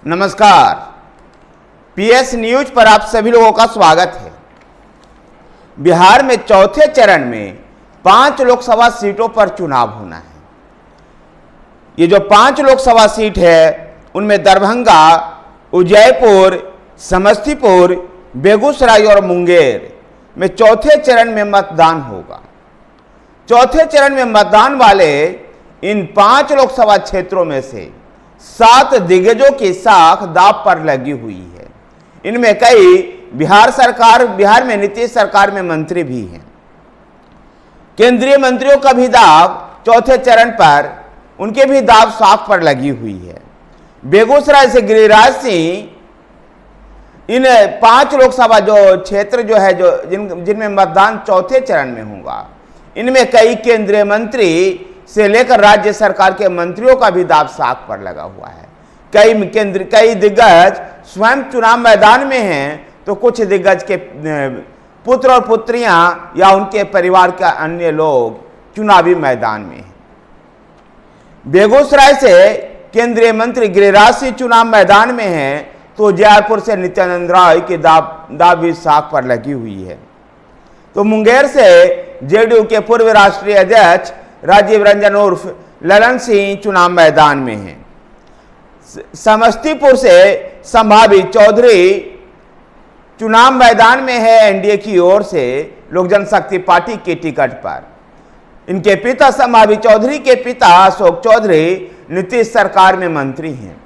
नमस्कार, PS news पर आप सभी लोगों का स्वागत है। बिहार में चौथे चरण में 5 लोकसभा सीटों पर चुनाव होना है। ये जो 5 लोकसभा सीट है उनमें दरभंगा, उदयपुर, समस्तीपुर, बेगूसराय और मुंगेर में चौथे चरण में मतदान होगा। चौथे चरण में मतदान वाले इन 5 लोकसभा क्षेत्रों में से 7 दिग्गजों की साख दांव पर लगी हुई है। इनमें कई बिहार में नीतीश सरकार में मंत्री भी हैं। केंद्रीय मंत्रियों का भी दांव चौथे चरण पर उनके भी दांव साख पर लगी हुई है। बेगूसराय से गिरिराज सिंह इन 5 लोकसभा जो क्षेत्र जो है जिनमें मतदान चौथे चरण में होगा, इनमें कई केंद्रीय मंत्री से लेकर राज्य सरकार के मंत्रियों का भी दांव साख पर लगा हुआ है। कई दिग्गज स्वयं चुनाव मैदान में हैं, तो कुछ दिग्गज के पुत्र और पुत्रियां या उनके परिवार के अन्य लोग चुनावी मैदान में हैं। बेगूसराय से केंद्रीय मंत्री गिरिराज सिंह चुनाव मैदान में हैं, तो जयपुर से नित्यानंद राय की दांव भी साख पर लगी हुई है। तो मुंगेर से जेडीयू के पूर्व राष्ट्रीय अध्यक्ष राजीव रंजन उर्फ ललन सिंह चुनाव मैदान में हैं। समस्तीपुर से संभावित चौधरी चुनाव मैदान में है एनडीए की ओर से लोक जनशक्ति पार्टी के टिकट पर। इनके पिता संभावित चौधरी के पिता अशोक चौधरी नीतीश सरकार में मंत्री हैं।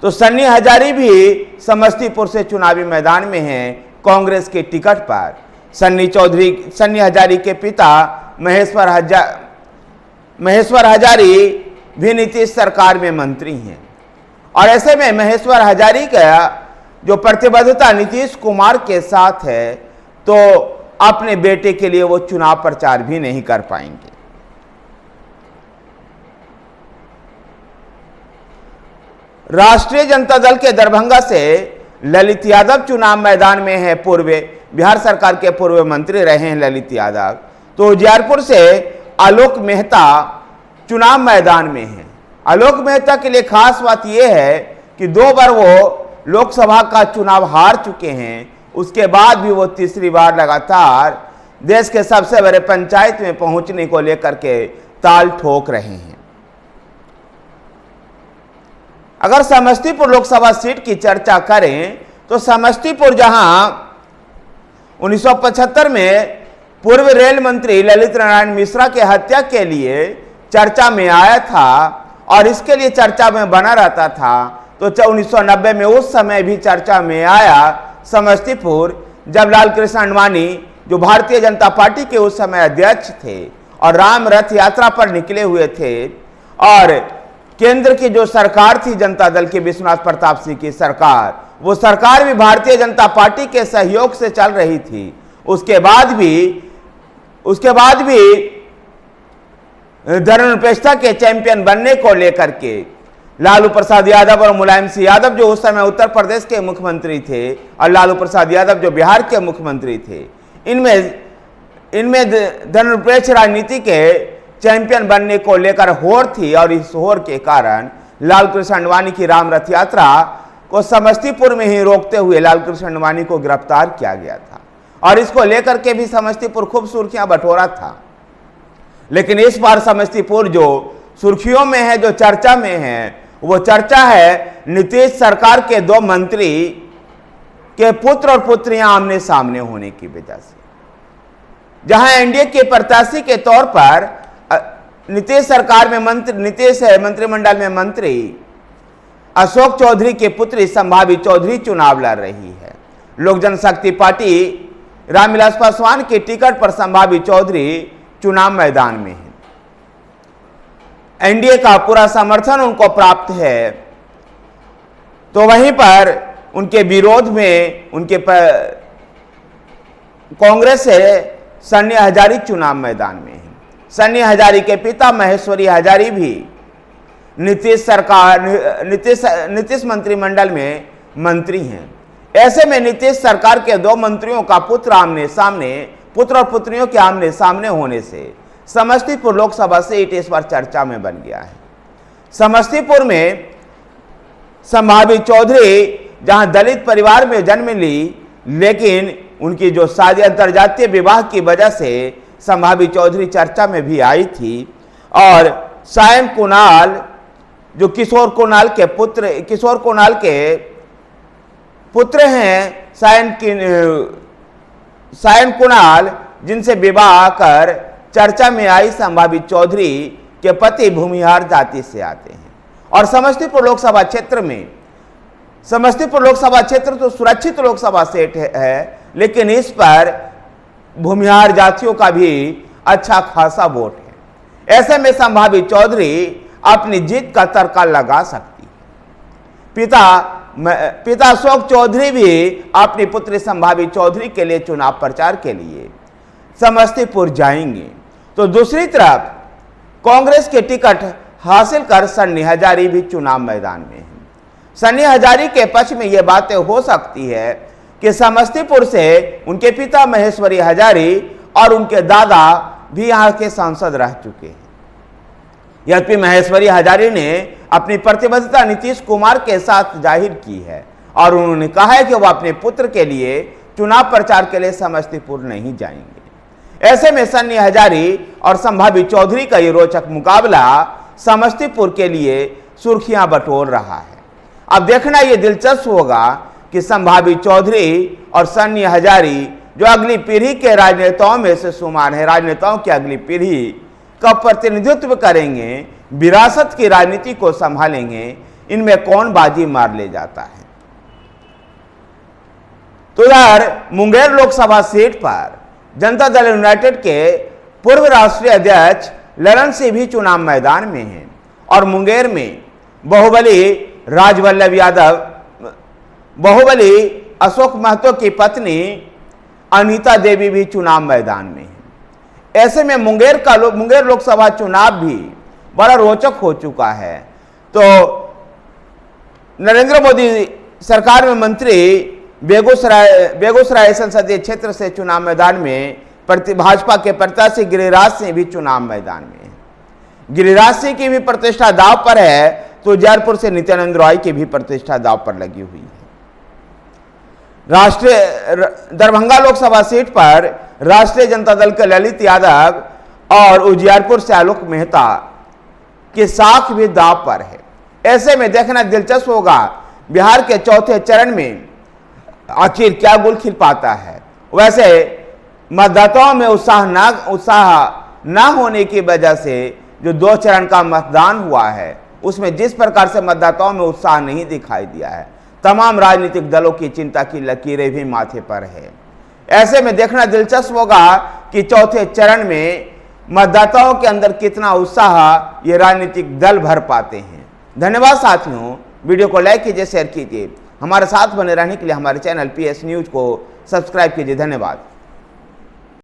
तो सन्नी हजारी भी समस्तीपुर से चुनावी मैदान में हैं कांग्रेस के टिकट पर। सन्नी हजारी के पिता महेश्वर हजारी भी नीतीश सरकार में मंत्री हैं। और ऐसे में महेश्वर हजारी का जो प्रतिबद्धता नीतीश कुमार के साथ है, तो अपने बेटे के लिए वो चुनाव प्रचार भी नहीं कर पाएंगे। राष्ट्रीय जनता दल के दरभंगा से ललित यादव चुनाव मैदान में है। बिहार सरकार के पूर्व मंत्री रहे हैं ललित यादव। तो उजियारपुर से आलोक मेहता चुनाव मैदान में हैं। आलोक मेहता के लिए खास बात यह है कि 2 बार वो लोकसभा का चुनाव हार चुके हैं, उसके बाद भी वो तीसरी बार लगातार देश के सबसे बड़े पंचायत में पहुंचने को लेकर के ताल ठोक रहे हैं। अगर समस्तीपुर लोकसभा सीट की चर्चा करें, तो समस्तीपुर जहां 1975 में पूर्व रेल मंत्री ललित नारायण मिश्रा के हत्या के लिए चर्चा में आया था और इसके लिए चर्चा में बना रहता था, तो 1990 में उस समय भी चर्चा में आया समस्तीपुर, जब लाल कृष्ण आडवाणी जो भारतीय जनता पार्टी के उस समय अध्यक्ष थे और राम रथ यात्रा पर निकले हुए थे, और केंद्र की जो सरकार थी जनता दल की विश्वनाथ प्रताप सिंह की सरकार, वो सरकार भी भारतीय जनता पार्टी के सहयोग से चल रही थी। उसके बाद भी धर्मनिरपेक्षता के चैंपियन बनने को लेकर के लालू प्रसाद यादव और मुलायम सिंह यादव जो उस समय उत्तर प्रदेश के मुख्यमंत्री थे और लालू प्रसाद यादव जो बिहार के मुख्यमंत्री थे, इनमें धर्मनिरपेक्ष राजनीति के चैंपियन बनने को लेकर होड़ थी। और इस होड़ के कारण लाल कृष्ण आडवाणी की राम रथ यात्रा को समस्तीपुर में ही रोकते हुए लाल कृष्ण आडवाणी को गिरफ्तार किया गया था और इसको लेकर के भी समस्तीपुर खूब सुर्खियां बटोरा था। लेकिन इस बार समस्तीपुर जो सुर्खियों में है, जो चर्चा में है, वो चर्चा है नीतीश सरकार के 2 मंत्री के पुत्र और पुत्रियां आमने सामने होने की वजह से। जहां एनडीए के प्रत्याशी के तौर पर नीतीश सरकार में मंत्रिमंडल में मंत्री अशोक चौधरी के पुत्री संभावित चौधरी चुनाव लड़ रही है। लोक जनशक्ति पार्टी रामविलास पासवान के टिकट पर संभावित चौधरी चुनाव मैदान में है। एनडीए का पूरा समर्थन उनको प्राप्त है, तो वहीं पर उनके विरोध में कांग्रेस से सन्नी हजारी चुनाव मैदान में है। सन्नी हजारी के पिता महेश्वरी हजारी भी नीतीश मंत्रिमंडल में मंत्री हैं। ऐसे में नीतीश सरकार के 2 मंत्रियों का पुत्र और पुत्रियों के आमने सामने होने से समस्तीपुर लोकसभा सीट इस बार चर्चा में बन गया है। समस्तीपुर में संभाबी चौधरी जहां दलित परिवार में जन्म ली, लेकिन उनकी जो शादी अंतरजातीय विवाह की वजह से संभाबी चौधरी चर्चा में भी आई थी। और सायन कुणाल जो किशोर कुणाल के पुत्र हैं, सायन कुणाल, जिनसे विवाह कर चर्चा में आई संभाबी चौधरी के पति भूमिहार जाति से आते हैं। और समस्तीपुर लोकसभा क्षेत्र तो सुरक्षित लोकसभा सीट है, लेकिन इस पर भूमिहार जातियों का भी अच्छा खासा वोट है। ऐसे में संभाबी चौधरी अपनी जीत का तर्का लगा सकती है। पिता अशोक चौधरी भी अपनी पुत्री संभाबी चौधरी के लिए चुनाव प्रचार के लिए समस्तीपुर जाएंगे। तो दूसरी तरफ कांग्रेस के टिकट हासिल कर सन्नी हजारी भी चुनाव मैदान में है। सन्नी हजारी के पक्ष में यह बातें हो सकती है कि समस्तीपुर से उनके पिता महेश्वरी हजारी और उनके दादा भी यहाँ के सांसद रह चुके हैं। यद्यपि महेश्वरी हजारी ने अपनी प्रतिबद्धता नीतीश कुमार के साथ जाहिर की है और उन्होंने कहा है कि वह अपने पुत्र के लिए चुनाव प्रचार के लिए समस्तीपुर नहीं जाएंगे। ऐसे में सन्नी हजारी और संभाबी चौधरी का ये रोचक मुकाबला समस्तीपुर के लिए सुर्खियां बटोर रहा है। अब देखना यह दिलचस्प होगा कि संभाबी चौधरी और सन्नी हजारी जो अगली पीढ़ी के राजनेताओं में से शुमार है, राजनेताओं की अगली पीढ़ी का प्रतिनिधित्व करेंगे, विरासत की राजनीति को संभालेंगे, इनमें कौन बाजी मार ले जाता है। तो इधर मुंगेर लोकसभा सीट पर जनता दल यूनाइटेड के पूर्व राष्ट्रीय अध्यक्ष ललन सिंह भी चुनाव मैदान में हैं और मुंगेर में बाहुबली अशोक महतो की पत्नी अनीता देवी भी चुनाव मैदान में है। ऐसे में मुंगेर लोकसभा चुनाव भी बड़ा रोचक हो चुका है। तो नरेंद्र मोदी सरकार में मंत्री बेगूसराय संसदीय क्षेत्र से चुनाव मैदान में भाजपा के प्रत्याशी गिरिराज सिंह भी चुनाव मैदान में है। गिरिराज सिंह की भी प्रतिष्ठा दांव पर है, तो जयपुर से नित्यानंद राय की भी प्रतिष्ठा दांव पर लगी हुई है। दरभंगा लोकसभा सीट पर राष्ट्रीय जनता दल के ललित यादव और उजियारपुर से आलोक मेहता की साख भी दांव पर है। ऐसे में देखना दिलचस्प होगा बिहार के चौथे चरण में आखिर क्या गुल खिल पाता है। वैसे मतदाताओं में उत्साह न होने की वजह से जो 2 चरण का मतदान हुआ है उसमें जिस प्रकार से मतदाताओं में उत्साह नहीं दिखाई दिया है, तमाम राजनीतिक दलों की चिंता की लकीरें भी माथे पर है। ऐसे में देखना दिलचस्प होगा कि चौथे चरण में मतदाताओं के अंदर कितना उत्साह ये राजनीतिक दल भर पाते हैं। धन्यवाद साथियों, वीडियो को लाइक कीजिए, शेयर कीजिए, हमारे साथ बने रहने के लिए हमारे चैनल PS न्यूज को सब्सक्राइब कीजिए। धन्यवाद।